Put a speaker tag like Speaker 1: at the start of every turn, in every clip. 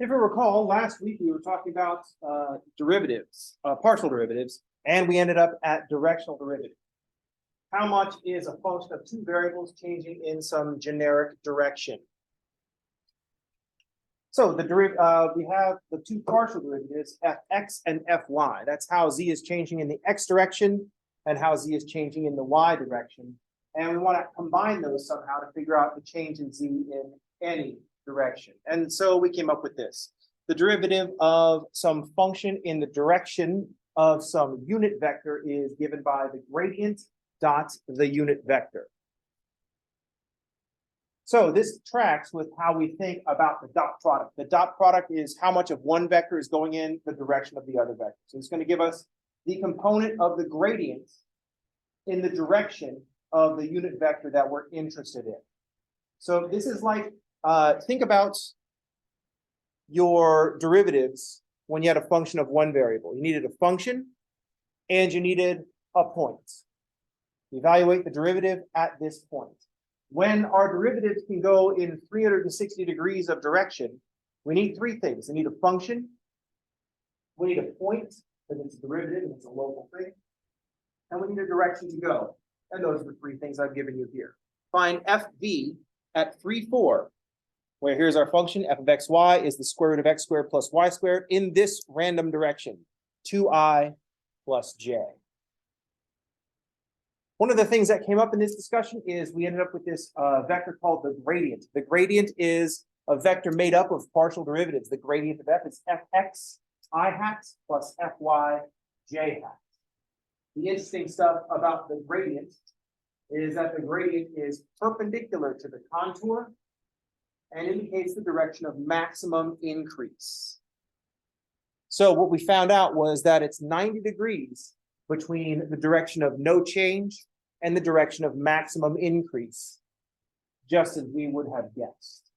Speaker 1: If you recall, last week we were talking about derivatives, partial derivatives, and we ended up at directional derivatives. How much is a function of two variables changing in some generic direction? So we have the two partial derivatives, fx and fy. That's how z is changing in the x direction and how z is changing in the y direction. And we want to combine those somehow to figure out the change in z in any direction. And so we came up with this. The derivative of some function in the direction of some unit vector is given by the gradient dot the unit vector. So this tracks with how we think about the dot product. The dot product is how much of one vector is going in the direction of the other vector. So it's going to give us the component of the gradient in the direction of the unit vector that we're interested in. So this is like, think about your derivatives when you had a function of one variable. You needed a function and you needed a point. Evaluate the derivative at this point. When our derivatives can go in 360 degrees of direction, we need three things. We need a function, we need a point, because it's a derivative and it's a local thing, and we need a direction to go. And those are the three things I've given you here. Find fv at 3, 4, where here's our function, f of xy is the square root of x squared plus y squared in this random direction, 2I plus j. One of the things that came up in this discussion is we ended up with this vector called the gradient. The gradient is a vector made up of partial derivatives. The gradient of f is fx I hat plus fy j hat. The interesting stuff about the gradient is that the gradient is perpendicular to the contour and indicates the direction of maximum increase. So what we found out was that it's 90 degrees between the direction of no change and the direction of maximum increase, just as we would have guessed.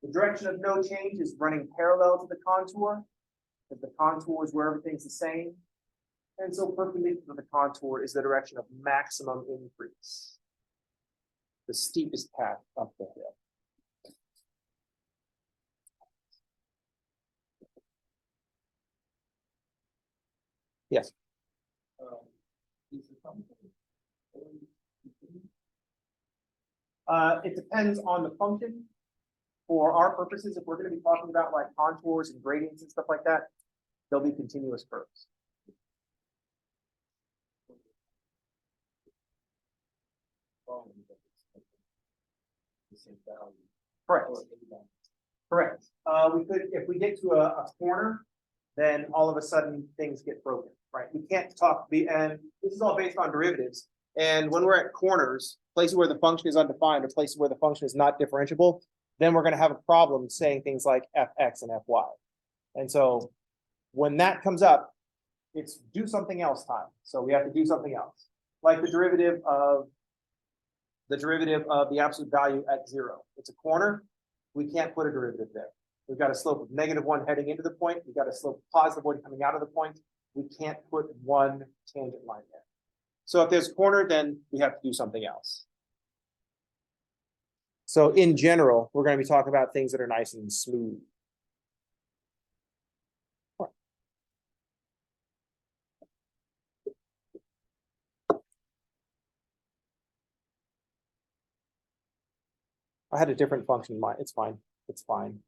Speaker 1: The direction of no change is running parallel to the contour, because the contour is where everything's the same. And so perpendicular to the contour is the direction of maximum increase, the steepest path up the hill. Yes. It depends on the function. For our purposes, if we're going to be talking about like contours and gradients and stuff like that, they'll be continuous curves. Correct. Correct. We could, if we get to a corner, then all of a sudden things get broken, right? We can't talk, and this is all based on derivatives. And when we're at corners, places where the function is undefined or places where the function is not differentiable, then we're going to have a problem saying things like fx and fy. And so when that comes up, it's do something else time. So we have to do something else, like the derivative of the absolute value at 0. It's a corner. We can't put a derivative there. We've got a slope of -1 heading into the point. We've got a slope of +1 coming out of the point. We can't put one tangent line there. So if there's a corner, then we have to do something else. So in general, we're going to be talking about things that are nice and smooth. I had a different function in mind. It's fine. It's fine.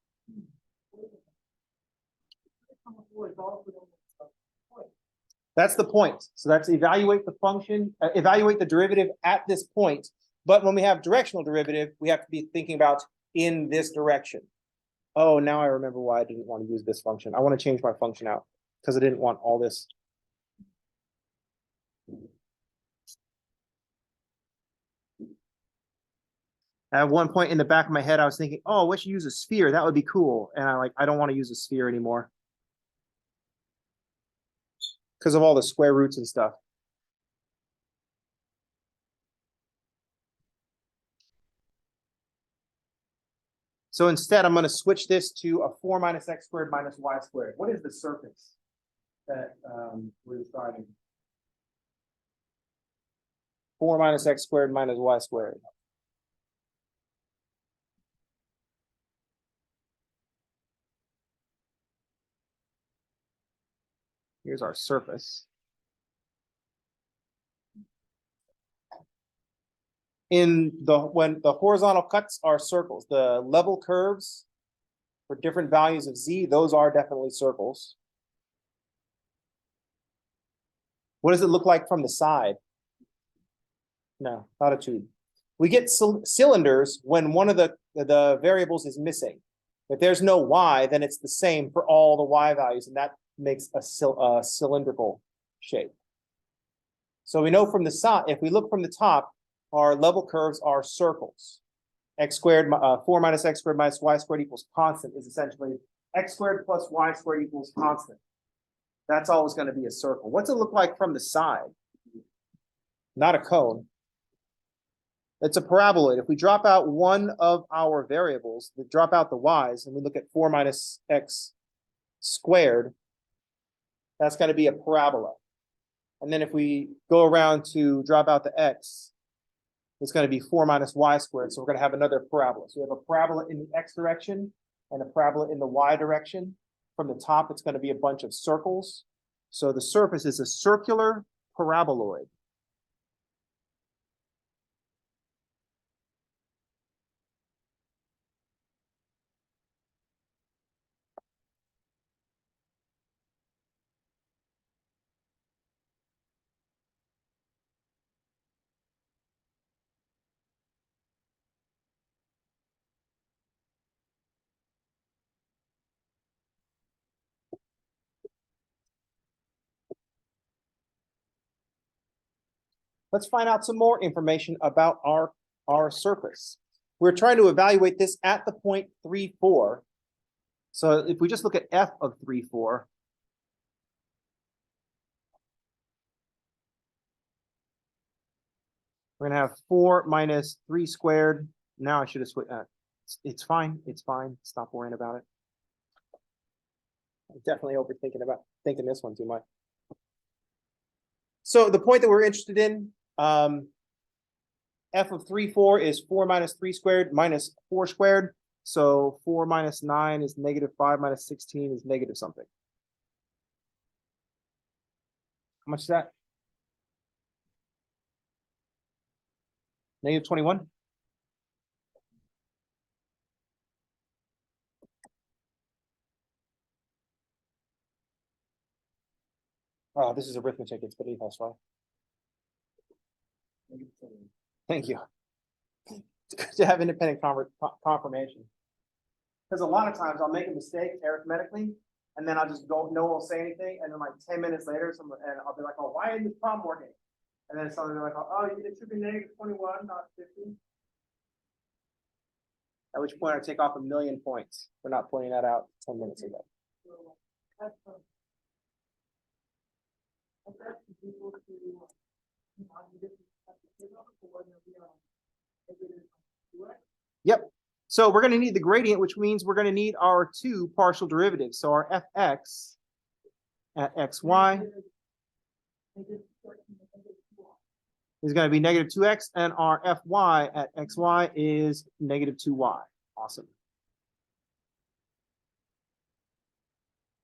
Speaker 1: That's the point. So that's evaluate the function, evaluate the derivative at this point. But when we have directional derivative, we have to be thinking about in this direction. Oh, now I remember why I didn't want to use this function. I want to change my function out because I didn't want all this. At one point in the back of my head, I was thinking, oh, we should use a sphere. That would be cool. And I don't want to use a sphere anymore because of all the square roots and stuff. So instead, I'm going to switch this to a 4 minus x squared minus y squared. What is the surface that we're describing? 4 minus x squared minus y squared. Here's our surface. When the horizontal cuts are circles, the level curves for different values of z, those are definitely circles. What does it look like from the side? No, not a tube. We get cylinders when one of the variables is missing. If there's no y, then it's the same for all the y values, and that makes a cylindrical shape. So we know from the side, if we look from the top, our level curves are circles. X squared, 4 minus x squared minus y squared equals constant is essentially x squared plus y squared equals constant. That's always going to be a circle. What's it look like from the side? Not a cone. It's a paraboloid. If we drop out one of our variables, we drop out the y's, and we look at 4 minus x squared, that's going to be a parabola. And then if we go around to drop out the x, it's going to be 4 minus y squared. So we're going to have another parabola. So we have a parabola in the x direction and a parabola in the y direction. From the top, it's going to be a bunch of circles. So the surface is a circular paraboloid. Let's find out some more information about our surface. We're trying to evaluate this at the point 3, 4. So if we just look at f of 3, 4, we're going to have 4 minus 3 squared. Now I should have switched. It's fine. It's fine. Stop worrying about it. I'm definitely thinking this one too much. So the point that we're interested in, f of 3, 4 is 4 minus 3 squared minus 4 squared. So 4 minus 9 is negative 5 minus 16 is negative something. How much is that? Negative 21? Oh, this is arithmetic. It's beneath us, right? Thank you. It's good to have independent confirmation. Because a lot of times I'll make a mistake arithmetically, and then I'll just no one will say anything, and then like 10 minutes later, and I'll be like, oh, why isn't this problem working? And then someone will be like, oh, it should be negative 21, not 50. At which point I take off 1,000,000 points for not pointing that out 10 minutes ago. Yep. So we're going to need the gradient, which means we're going to need our two partial derivatives. So our fx at xy is going to be negative 2x, and our fy at xy is negative 2y. Awesome.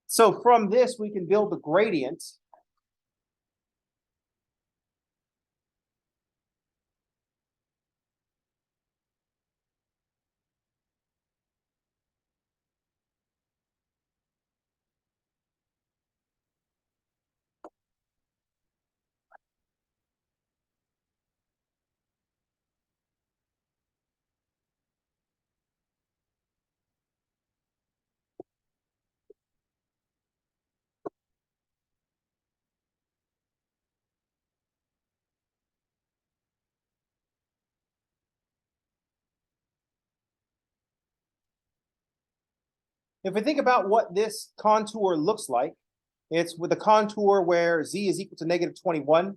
Speaker 1: So from this, we can build the gradient. If we think about what this contour looks like, it's with a contour where z is equal to negative 21.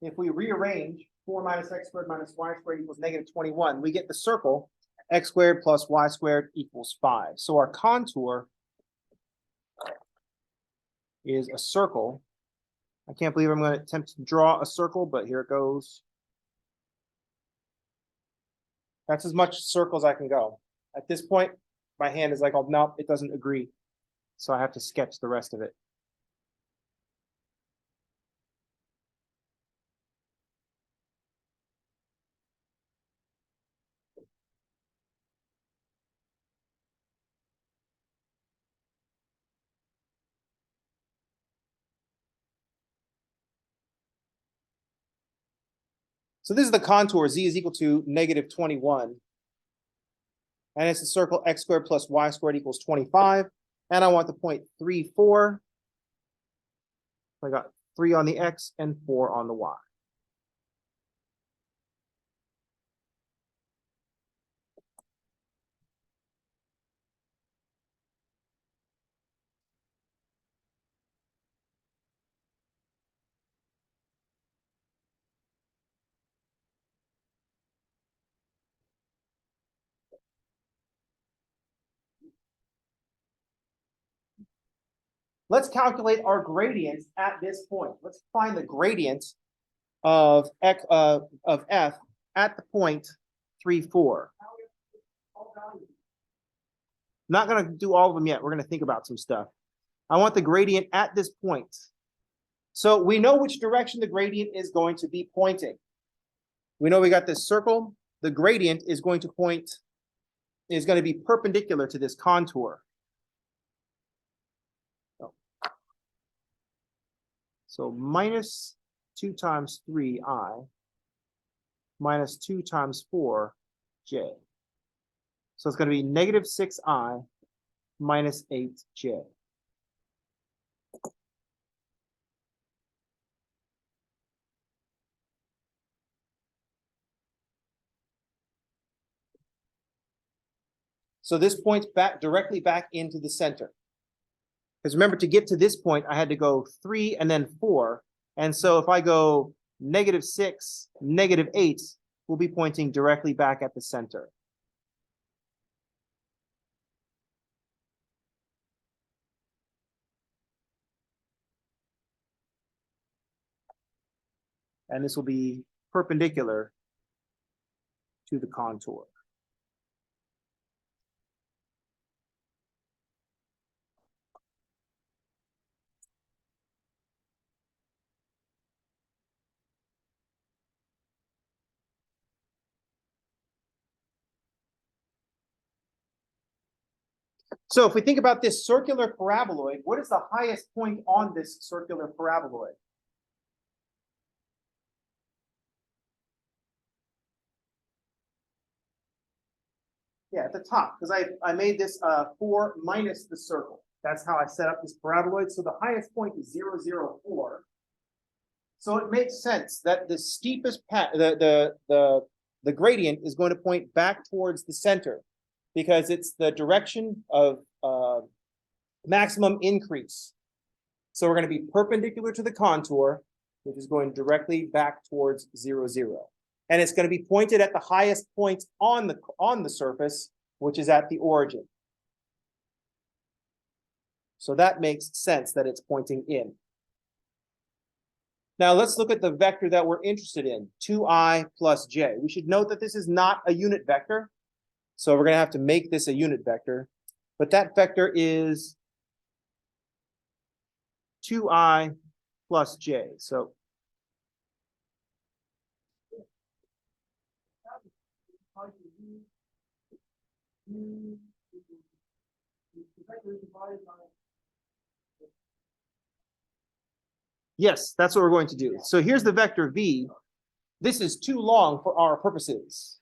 Speaker 1: If we rearrange 4 minus x squared minus y squared equals negative 21, we get the circle x squared plus y squared equals 5. So our contour is a circle. I can't believe I'm going to attempt to draw a circle, but here it goes. That's as much circle as I can go. At this point, my hand is like, oh, no, it doesn't agree. So I have to sketch the rest of it. So this is the contour. Z is equal to -21. And it's a circle x squared plus y squared equals 25. And I want the point 3, 4. I got 3 on the x and 4 on the y. Let's calculate our gradient at this point. Let's find the gradient of f at the point 3, 4. Not going to do all of them yet. We're going to think about some stuff. I want the gradient at this point. So we know which direction the gradient is going to be pointing. We know we got this circle. The gradient is going to be perpendicular to this contour. So minus 2 times 3i minus 2 times 4j. So it's going to be -6i minus 8j. So this points directly back into the center. Because remember, to get to this point, I had to go 3 and then 4. And so if I go -6, -8, we'll be pointing directly back at the center. And this will be perpendicular to the contour. So if we think about this circular paraboloid, what is the highest point on this circular paraboloid? Yeah, at the top, because I made this 4 minus the circle. That's how I set up this paraboloid. So the highest point is 0, 0, 4. So it makes sense that the steepest the gradient is going to point back towards the center, because it's the direction of maximum increase. So we're going to be perpendicular to the contour, which is going directly back towards 0, 0. And it's going to be pointed at the highest point on the surface, which is at the origin. So that makes sense that it's pointing in. Now let's look at the vector that we're interested in, 2i plus j. We should note that this is not a unit vector. So we're going to have to make this a unit vector. But that vector is 2i plus j. So yes, that's what we're going to do. So here's the vector v. This is too long for our purposes.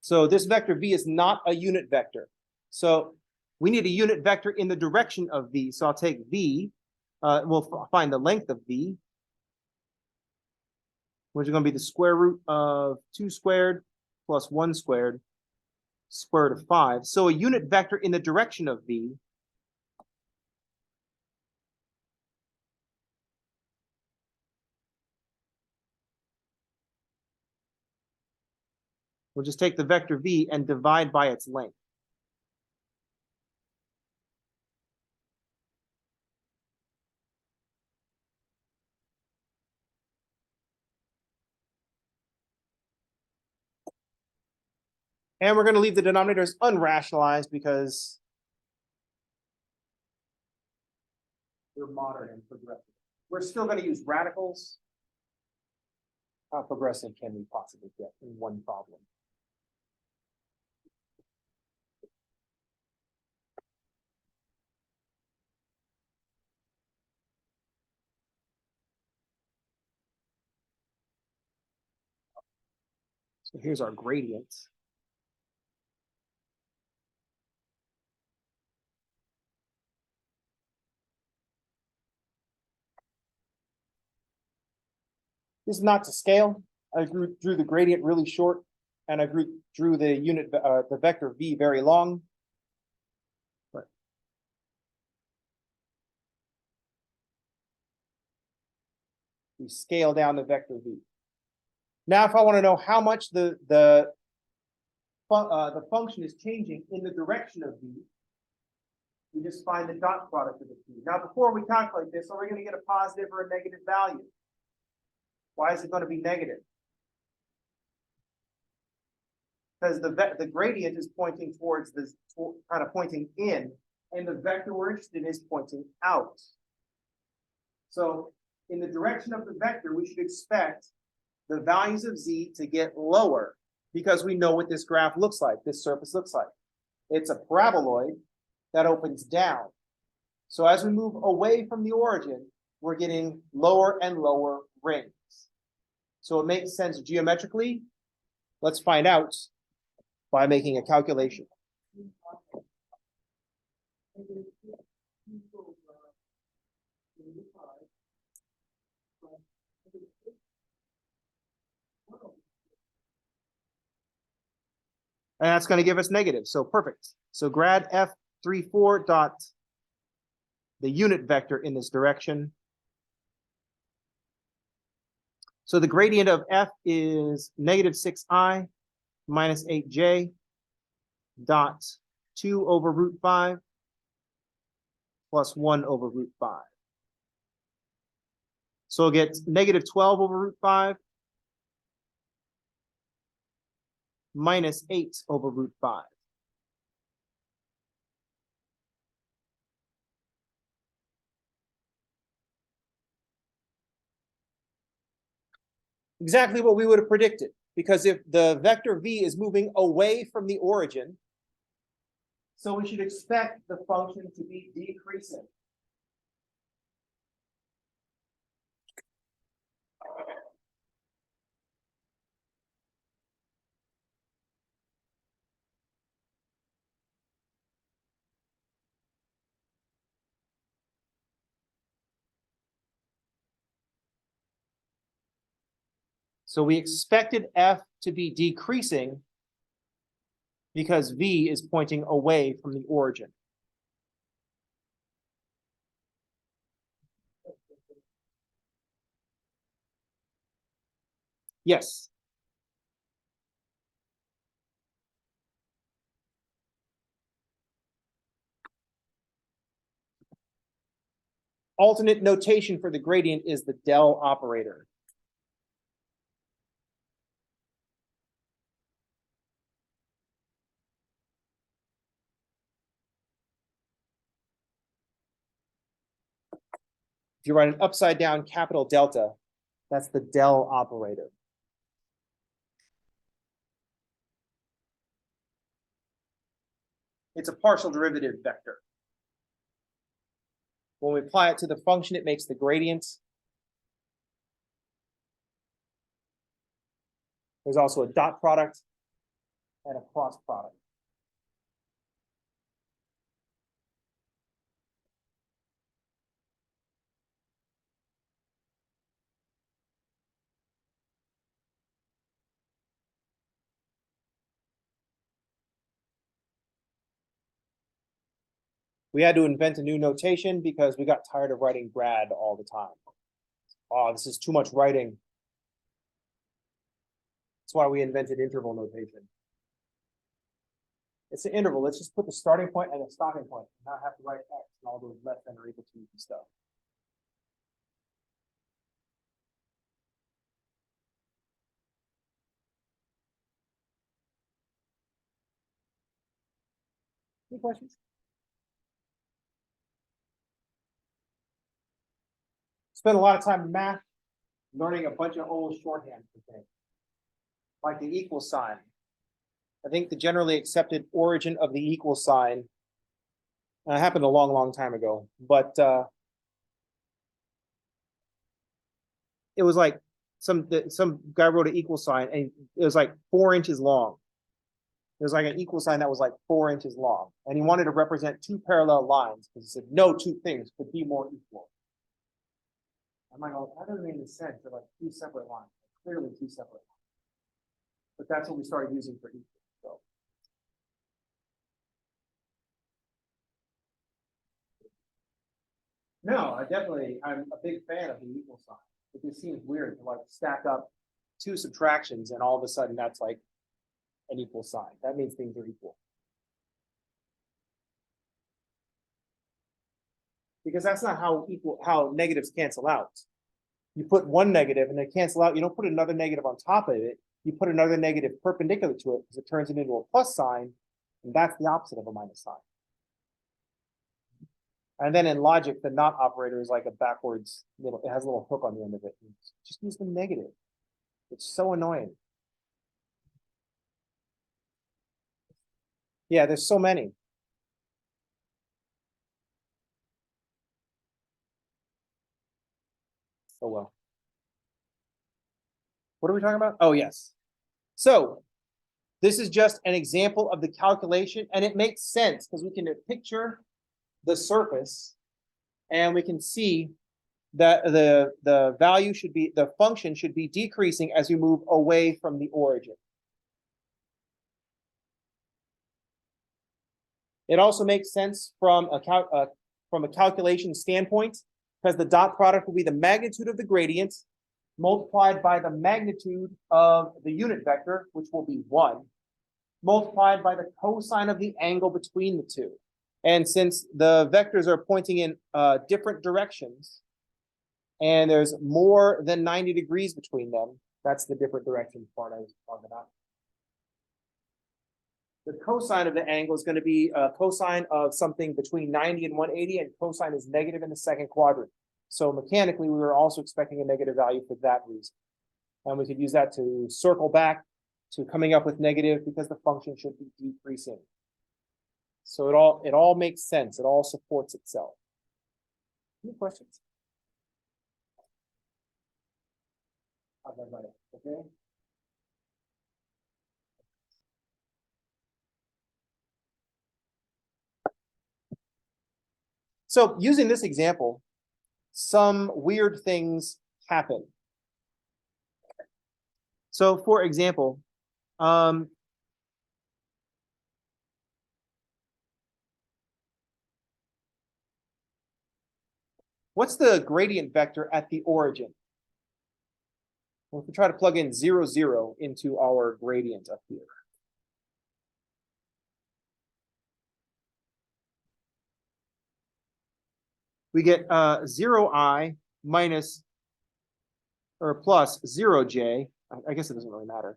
Speaker 1: So this vector v is not a unit vector. So we need a unit vector in the direction of v. So I'll take v. We'll find the length of v, which is going to be the square root of 2 squared plus 1 squared, square root of 5. So a unit vector in the direction of v we'll just take the vector v and divide by its length. And we're going to leave the denominators unrationalized because we're modern and progressive. We're still going to use radicals. How progressive can we possibly get in one problem? So here's our gradient. This is not to scale. I drew the gradient really short, and I drew the unit, the vector v very long. But we scale down the vector v. Now, if I want to know how much the function is changing in the direction of v, we just find the dot product of the two. Now, before we calculate this, are we going to get a positive or a negative value? Why is it going to be negative? Because the gradient is pointing towards this, kind of pointing in, and the vector we're interested in is pointing out. So in the direction of the vector, we should expect the values of z to get lower because we know what this graph looks like, this surface looks like. It's a paraboloid that opens down. So as we move away from the origin, we're getting lower and lower rings. So it makes sense geometrically. Let's find out by making a calculation. And that's going to give us negative. So perfect. So grad F34 dot the unit vector in this direction. So the gradient of F is negative 6i minus 8j dot 2 over root 5 plus 1 over root 5. So we'll get negative 12 over root 5 minus 8 over root 5. Exactly what we would have predicted, because if the vector v is moving away from the origin, so we should expect the function to be decreasing. So we expected f to be decreasing because v is pointing away from the origin. Yes. Alternate notation for the gradient is the del operator. If you write an upside down capital delta, that's the del operator. It's a partial derivative vector. When we apply it to the function, it makes the gradient. There's also a dot product and a cross product. We had to invent a new notation because we got tired of writing grad all the time. Oh, this is too much writing. That's why we invented interval notation. It's an interval. Let's just put the starting point and the stopping point, and not have to write x and all those less than or equal to and stuff. Any questions? Spend a lot of time in math, learning a bunch of old shorthand for things, like the equal sign. I think the generally accepted origin of the equal sign happened a long, long time ago, but it was like some guy wrote an equal sign and it was like 4 inches long. There's like an equal sign that was like 4 inches long, and he wanted to represent two parallel lines because he said no two things could be more equal. I'm like, oh, that doesn't make any sense. They're like two separate lines, clearly two separate lines. But that's what we started using for equal. So. No, I'm a big fan of the equal sign. It just seems weird to like stack up two subtractions and all of a sudden that's like an equal sign. That means things are equal. Because that's not how negatives cancel out. You put one negative and they cancel out. You don't put another negative on top of it. You put another negative perpendicular to it because it turns it into a plus sign, and that's the opposite of a minus sign. And then in logic, the not operator is like a backwards little, it has a little hook on the end of it. Just use the negative. It's so annoying. Yeah, there's so many. Oh, well. What are we talking about? Oh, yes. So this is just an example of the calculation, and it makes sense because we can picture the surface and we can see that the value should be, the function should be decreasing as you move away from the origin. It also makes sense from a calculation standpoint because the dot product will be the magnitude of the gradient multiplied by the magnitude of the unit vector, which will be 1, multiplied by the cosine of the angle between the two. And since the vectors are pointing in different directions, and there's more than 90 degrees between them, that's the different directions part I was talking about. The cosine of the angle is going to be a cosine of something between 90 and 180, and cosine is negative in the second quadrant. So mechanically, we were also expecting a negative value for that reason. And we could use that to circle back to coming up with negative because the function should be decreasing. So it all makes sense. It all supports itself. Any questions? Okay. So using this example, some weird things happen. So for example, what's the gradient vector at the origin? Well, if we try to plug in 0, 0 into our gradient up here. We get 0i minus or plus 0j. I guess it doesn't really matter.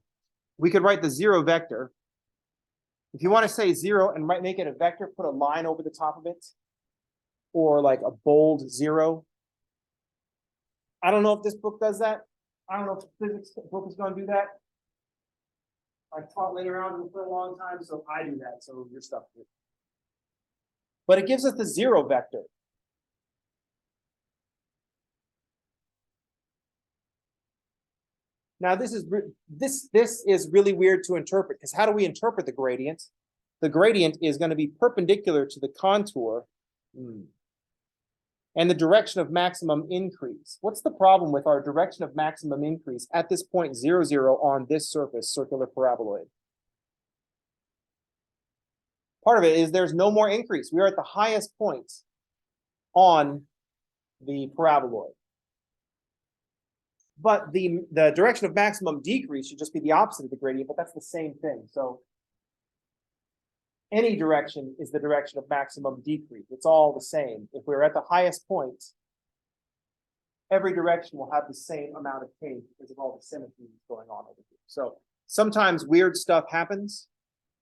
Speaker 1: We could write the 0 vector. If you want to say 0 and make it a vector, put a line over the top of it, or like a bold 0. I don't know if this book does that. I don't know if the physics book is going to do that. I taught later on for a long time, so I do that. So you're stuck with it. But it gives us the 0 vector. Now this is really weird to interpret because how do we interpret the gradient? The gradient is going to be perpendicular to the contour and the direction of maximum increase. What's the problem with our direction of maximum increase at this point 0, 0 on this surface, circular paraboloid? Part of it is there's no more increase. We are at the highest point on the paraboloid. But the direction of maximum decrease should just be the opposite of the gradient, but that's the same thing. So any direction is the direction of maximum decrease. It's all the same. If we're at the highest point, every direction will have the same amount of change because of all the symmetry going on over here. So sometimes weird stuff happens,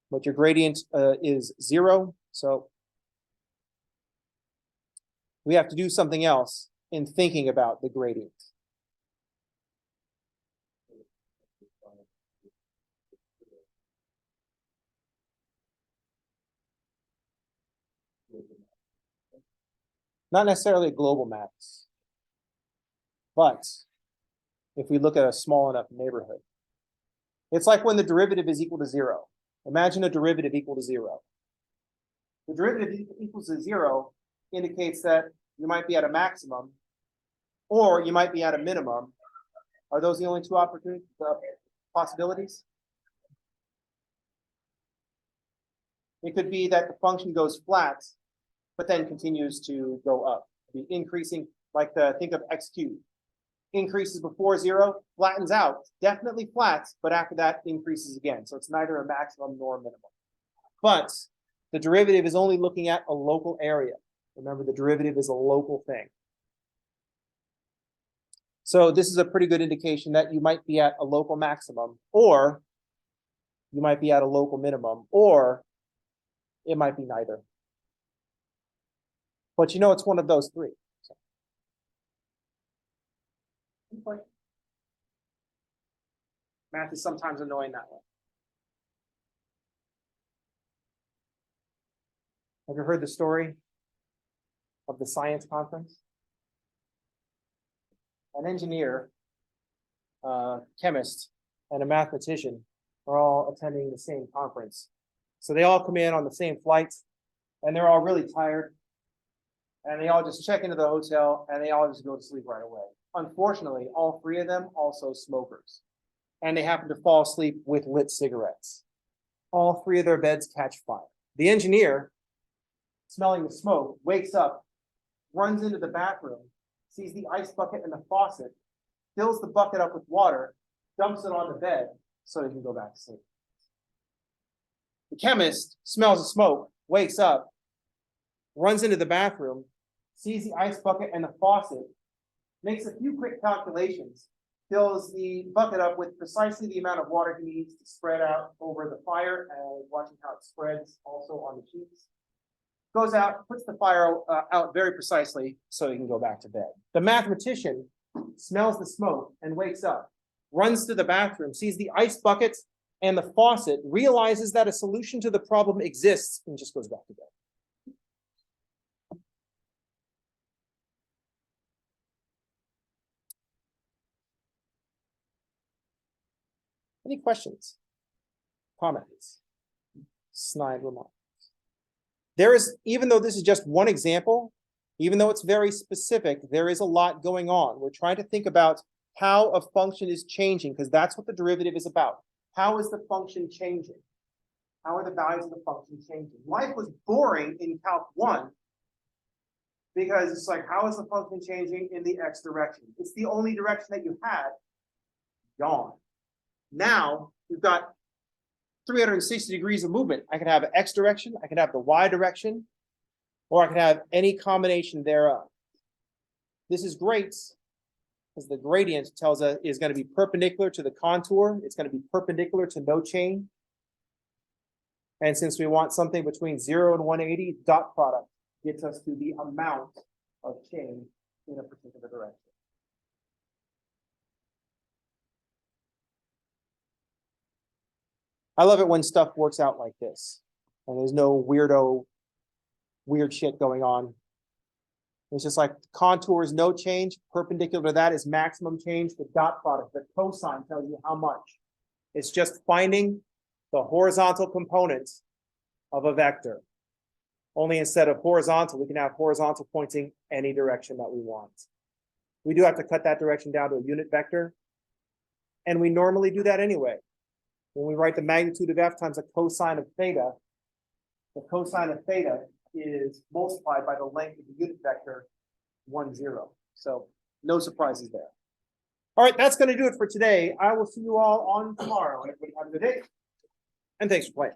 Speaker 1: but your gradient is 0. So we have to do something else in thinking about the gradient. Not necessarily a global max, but if we look at a small enough neighborhood. It's like when the derivative is equal to 0. Imagine a derivative equal to 0. The derivative equals to 0 indicates that you might be at a maximum or you might be at a minimum. Are those the only two possibilities? It could be that the function goes flat, but then continues to go up. The increasing, like think of x cubed. Increases before 0, flattens out, definitely flat, but after that increases again. So it's neither a maximum nor a minimum. But the derivative is only looking at a local area. Remember, the derivative is a local thing. So this is a pretty good indication that you might be at a local maximum, or you might be at a local minimum, or it might be neither. But you know it's one of those three. Math is sometimes annoying that way. Have you heard the story of the science conference? An engineer, chemist, and a mathematician are all attending the same conference. So they all come in on the same flights, and they're all really tired. And they all just check into the hotel, and they all just go to sleep right away. Unfortunately, all three of them also smokers. And they happen to fall asleep with lit cigarettes. All three of their beds catch fire. The engineer, smelling the smoke, wakes up, runs into the bathroom, sees the ice bucket and the faucet, fills the bucket up with water, dumps it on the bed so he can go back to sleep. The chemist smells the smoke, wakes up, runs into the bathroom, sees the ice bucket and the faucet, makes a few quick calculations, fills the bucket up with precisely the amount of water he needs to spread out over the fire, and watching how it spreads also on the sheets. Goes out, puts the fire out very precisely so he can go back to bed. The mathematician smells the smoke and wakes up, runs to the bathroom, sees the ice bucket and the faucet, realizes that a solution to the problem exists, and just goes back to bed. Any questions? Comments? Snide remarks? There is, even though this is just one example, even though it's very specific, there is a lot going on. We're trying to think about how a function is changing, because that's what the derivative is about. How is the function changing? How are the values of the function changing? Life was boring in Calc 1 because it's like, how is the function changing in the x direction? It's the only direction that you had. Yawn. Now we've got 360 degrees of movement. I can have an x direction, I can have the y direction, or I can have any combination thereof. This is great because the gradient tells us is going to be perpendicular to the contour. It's going to be perpendicular to no chain. And since we want something between 0 and 180, dot product gets us to the amount of change in a particular direction. I love it when stuff works out like this and there's no weird shit going on. It's just like contour is no change. Perpendicular to that is maximum change. The dot product, the cosine tells you how much. It's just finding the horizontal component of a vector. Only instead of horizontal, we can have horizontal pointing any direction that we want. We do have to cut that direction down to a unit vector. And we normally do that anyway. When we write the magnitude of f times the cosine of theta, the cosine of theta is multiplied by the length of the unit vector 1, 0. So no surprises there. All right, that's going to do it for today. I will see you all on tomorrow. Everybody have a good day. And thanks for playing.